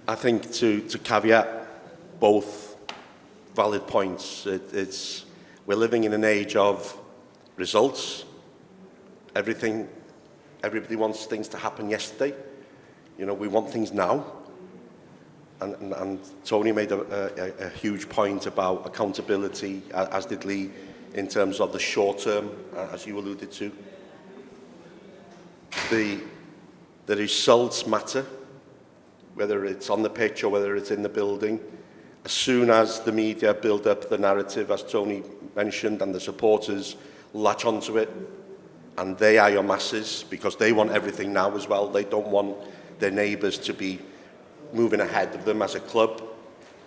I think to caveat both valid points, we're living in an age of results. Everybody wants things to happen yesterday. You know, we want things now. And Tony made a huge point about accountability, as did Lee, in terms of the short term, as you alluded to. The results matter, whether it's on the pitch or whether it's in the building. As soon as the media build up the narrative, as Tony mentioned, and the supporters latch onto it, and they are your masses, because they want everything now as well. They don't want their neighbours to be moving ahead of them as a club,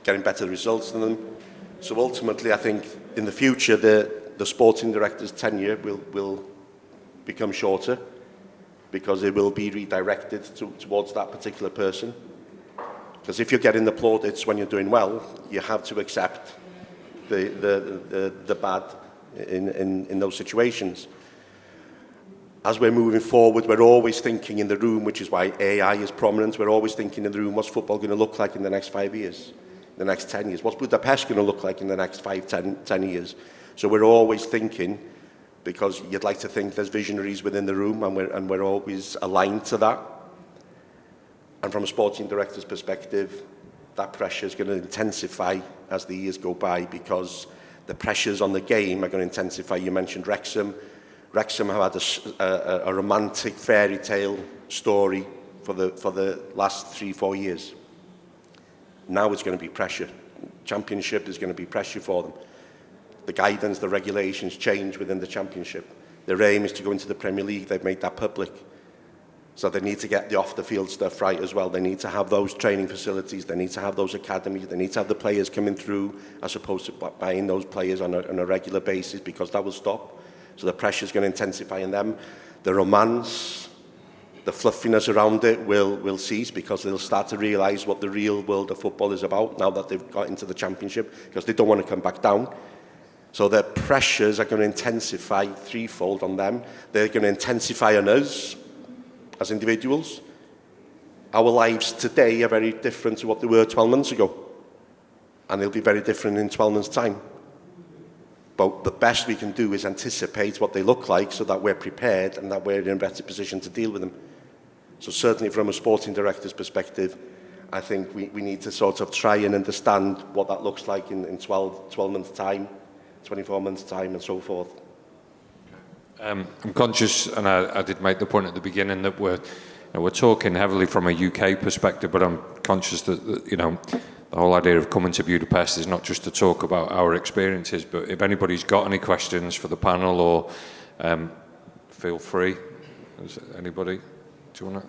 getting better results than them. So ultimately, I think in the future, the sporting director's tenure will become shorter, because it will be redirected towards that particular person. Because if you're getting the plaudits when you're doing well, you have to accept the bad in those situations. As we're moving forward, we're always thinking in the room, which is why AI is prominent. We're always thinking in the room, what's football going to look like in the next 5 years, the next 10 years? What's Budapest going to look like in the next 5, 10 years? So we're always thinking, because you'd like to think there's visionaries within the room, and we're always aligned to that. And from a sporting director's perspective, that pressure is going to intensify as the years go by, because the pressures on the game are going to intensify. You mentioned Wrexham. Wrexham have had a romantic fairy tale story for the last 3-4 years. Now it's going to be pressure. Championship is going to be pressure for them. The guidance, the regulations change within the Championship. Their aim is to go into the Premier League. They've made that public. So they need to get the off-the-field stuff right as well. They need to have those training facilities. They need to have those academies. They need to have the players coming through, as opposed to buying those players on a regular basis, because that will stop. So the pressure is going to intensify in them. The romance, the fluffiness around it will cease, because they'll start to realise what the real world of football is about now that they've got into the Championship, because they don't want to come back down. So their pressures are going to intensify threefold on them. They're going to intensify on us as individuals. Our lives today are very different to what they were 12 months ago. And they'll be very different in 12 months' time. But the best we can do is anticipate what they look like, so that we're prepared and that we're in a better position to deal with them. So certainly from a sporting director's perspective, I think we need to sort of try and understand what that looks like in 12 months' time, 24 months' time, and so forth. I'm conscious, and I did make the point at the beginning, that we're talking heavily from a UK perspective, but I'm conscious that the whole idea of coming to Budapest is not just to talk about our experiences, but if anybody's got any questions for the panel, or feel free. Is anybody? Do you want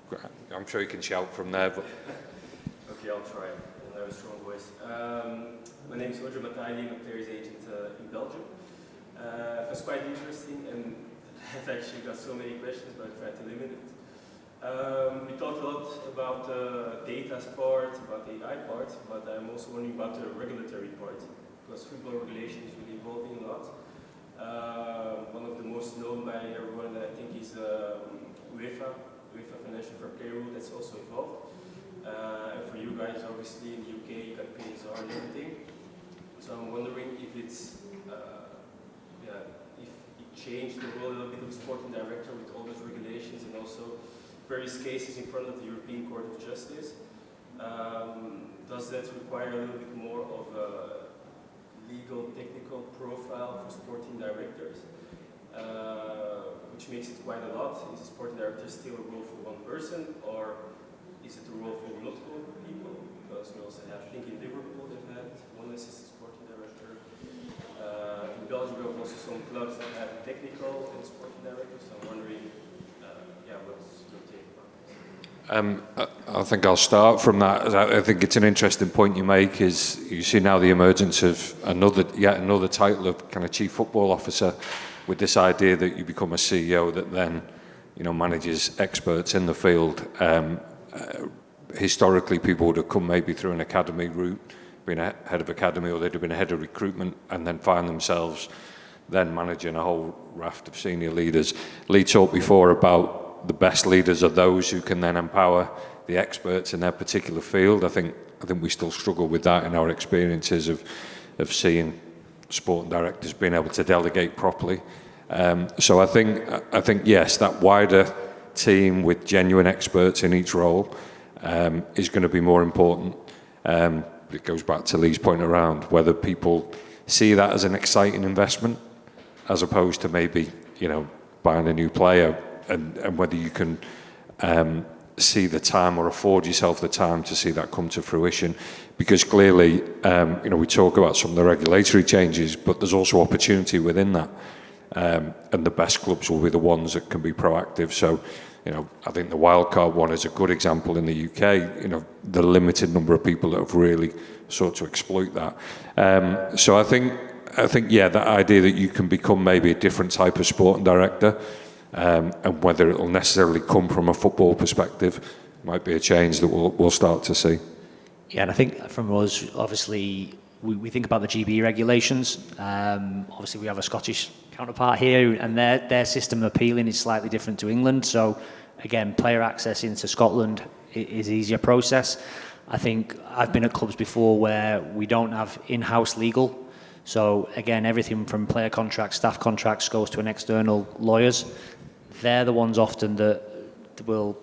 to? I'm sure you can shout from there. But Okay, I'll try. I have a strong voice. My name is Roger Mataili. I'm a player's agent in Belgium. It was quite interesting, and I've actually got so many questions, but I tried to limit it. We talked a lot about the data part, about the AI part, but I'm also wondering about the regulatory part, because football regulation is really evolving a lot. One of the most known by everyone, I think, is UEFA Financial Fair Play Rule. That's also evolved. And for you guys, obviously, in the UK, you got PSR and everything. So I'm wondering if it's if it changed the role a little bit of the sporting director with all those regulations, and also various cases in front of the European Court of Justice. Does that require a little bit more of a legal, technical profile for sporting directors, which makes it quite a lot? Is a sporting director still a role for one person, or is it a role for multiple people? Because we also have, I think in Liverpool they've had one assistant sporting director. In Belgium we have also some clubs that have technical and sporting directors, so I'm wondering, what's your take about this? I think I'll start from that. I think it's an interesting point you make. Is you see now the emergence of yet another title of kind of chief football officer, with this idea that you become a CEO that then, manages experts in the field. Historically, people would have come maybe through an academy route, been a head of academy, or they'd have been a head of recruitment, and then find themselves then managing a whole raft of senior leaders. Lee talked before about the best leaders are those who can then empower the experts in their particular field. I think we still struggle with that in our experiences of seeing sporting directors being able to delegate properly. So I think yes, that wider team with genuine experts in each role is going to be more important. It goes back to Lee's point around whether people see that as an exciting investment as opposed to maybe, buying a new player, and whether you can see the time or afford yourself the time to see that come to fruition. Because clearly, we talk about some of the regulatory changes, but there's also opportunity within that. And the best clubs will be the ones that can be proactive. So, I think the wildcard one is a good example in the UK, the limited number of people that have really sought to exploit that. So I think, yeah, that idea that you can become maybe a different type of sporting director, and whether it will necessarily come from a football perspective might be a change that we'll start to see. Yeah, and I think from us, obviously, we think about the GB regulations. Obviously, we have a Scottish counterpart here, and their system of appealing is slightly different to England. So, again, player access into Scotland is easier process. I think I've been at clubs before where we don't have in-house legal. So, again, everything from player contracts, staff contracts goes to an external lawyers. They're the ones often that will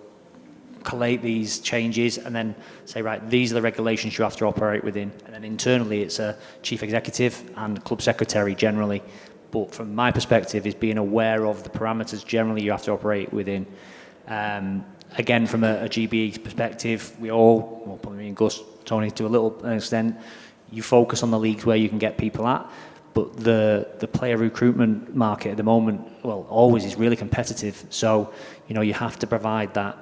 collate these changes and then say, right, these are the regulations you have to operate within. And then internally, it's a chief executive and club secretary generally. But from my perspective, is being aware of the parameters generally you have to operate within. Again, from a GB perspective, we all, well, probably me and Gus, Tony, to a little extent, you focus on the leagues where you can get people at. But the player recruitment market at the moment, well, always is really competitive. So, you have to provide that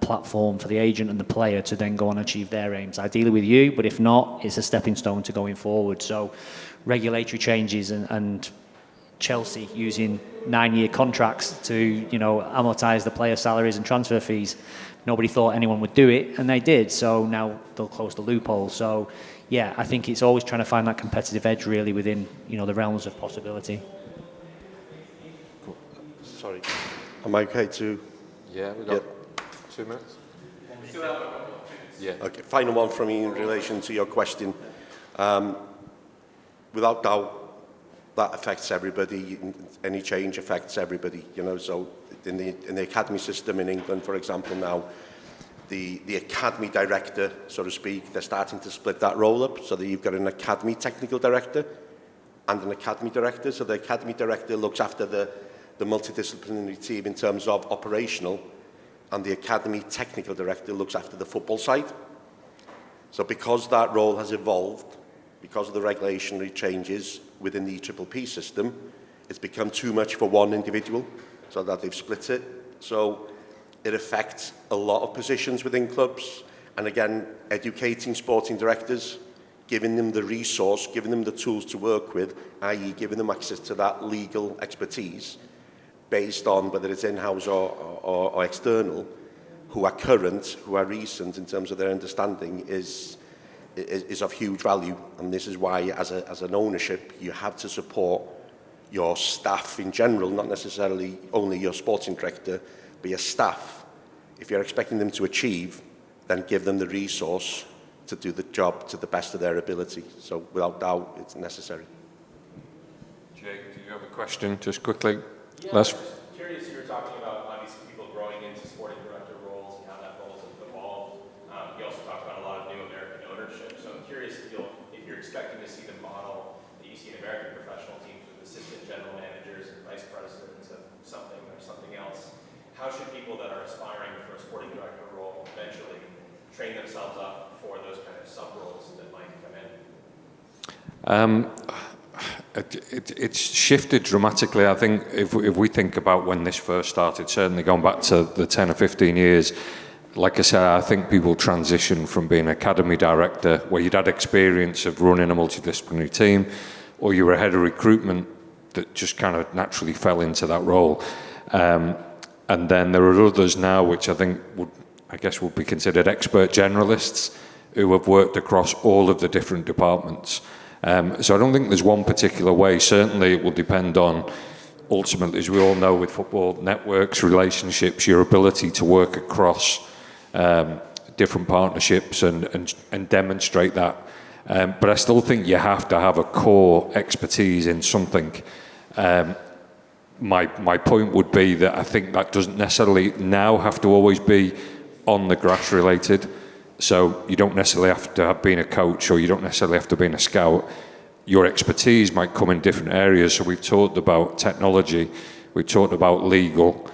platform for the agent and the player to then go on and achieve their aims, ideally with you, but if not, it's a stepping stone to going forward. So regulatory changes and Chelsea using 9-year contracts to, amortise the player salaries and transfer fees. Nobody thought anyone would do it, and they did. So now they'll close the loophole. So, yeah, I think it's always trying to find that competitive edge really within, the realms of possibility. Cool. Sorry, am I okay to? Yeah, we got 2 minutes. Yeah. Okay. Final one from me in relation to your question. Without doubt, that affects everybody. Any change affects everybody. So in the academy system in England, for example, now the academy director, so to speak, they're starting to split that role up so that you've got an academy technical director and an academy director. So the academy director looks after the multidisciplinary team in terms of operational, and the academy technical director looks after the football side. So because that role has evolved, because of the regulatory changes within the EPPP system, it's become too much for one individual, so that they've split it. So it affects a lot of positions within clubs, and again, educating sporting directors, giving them the resource, giving them the tools to work with, i.e. giving them access to that legal expertise, based on whether it's in-house or external, who are current, who are recent in terms of their understanding, is of huge value. And this is why, as an ownership, you have to support your staff in general, not necessarily only your sporting director, but your staff. If you're expecting them to achieve, then give them the resource to do the job to the best of their ability. So without doubt, it's necessary. Jake, do you have a question, just quickly? Yeah, I'm curious, you were talking about obviously people growing into sporting director roles and how that role has evolved. You also talked about a lot of new American ownership. So I'm curious if you're expecting to see the model that you see in American professional teams with assistant general managers and vice presidents of something or something else. How should people that are aspiring for a sporting director role eventually train themselves up for those kind of sub-roles that might come in? It's shifted dramatically. I think if we think about when this first started, certainly going back to the 10 or 15 years, like I said, I think people transition from being an academy director, where you'd had experience of running a multidisciplinary team, or you were a head of recruitment that just kind of naturally fell into that role. And then there are others now, which I think would be considered expert generalists, who have worked across all of the different departments. So I don't think there's one particular way. Certainly it will depend on, ultimately, as we all know with football, networks, relationships, your ability to work across different partnerships and demonstrate that. But I still think you have to have a core expertise in something. My point would be that I think that doesn't necessarily now have to always be on the grass related. So you don't necessarily have to have been a coach, or you don't necessarily have to be a scout. Your expertise might come in different areas. So we've talked about technology, we've talked about legal,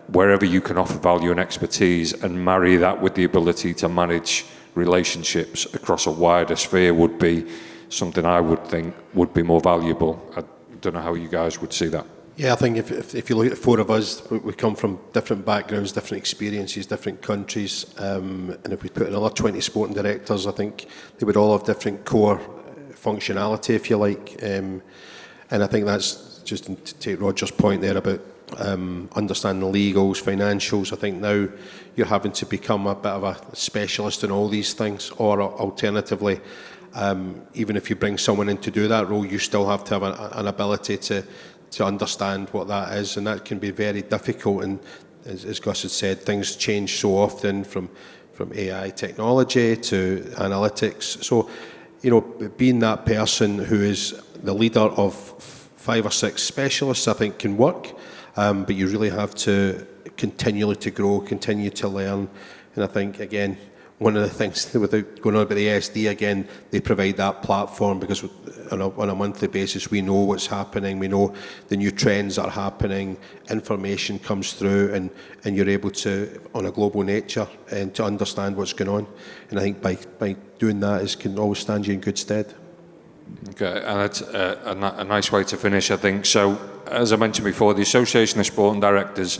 wherever you can offer value and expertise and marry that with the ability to manage relationships across a wider sphere would be something I would think would be more valuable. I don't know how you guys would see that. Yeah, I think if you look at the four of us, we come from different backgrounds, different experiences, different countries, and if we put another 20 sporting directors, I think they would all have different core functionality, if you like, and I think that's just to take Roger's point there about understanding legals, financials. I think now you're having to become a bit of a specialist in all these things, or alternatively, even if you bring someone in to do that role, you still have to have an ability to understand what that is, and that can be very difficult. And as Gus had said, things change so often from AI technology to analytics. So, being that person who is the leader of 5 or 6 specialists, I think can work. But you really have to continually to grow, continue to learn. And I think, again, one of the things, without going on about the ASD, again, they provide that platform because on a monthly basis, we know what's happening, we know the new trends that are happening, information comes through, and you're able to, on a global nature, and to understand what's going on. And I think by doing that can always stand you in good stead. Okay, and that's a nice way to finish, I think. So, as I mentioned before, the Association of Sporting Directors,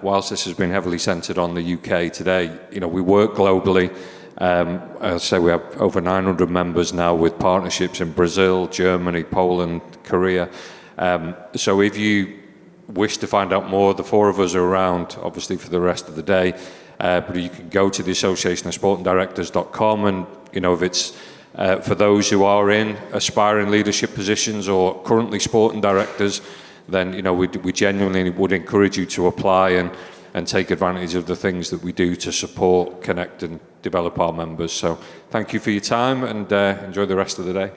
whilst this has been heavily centred on the UK today, we work globally. As I say, we have over 900 members now with partnerships in Brazil, Germany, Poland, Korea. So if you wish to find out more, the 4 of us are around, obviously, for the rest of the day. But you can go to the associationofsportingdirectors.com, and, if it's for those who are in aspiring leadership positions or currently sporting directors, then we genuinely would encourage you to apply and take advantage of the things that we do to support, connect and develop our members. So thank you for your time, and enjoy the rest of the day.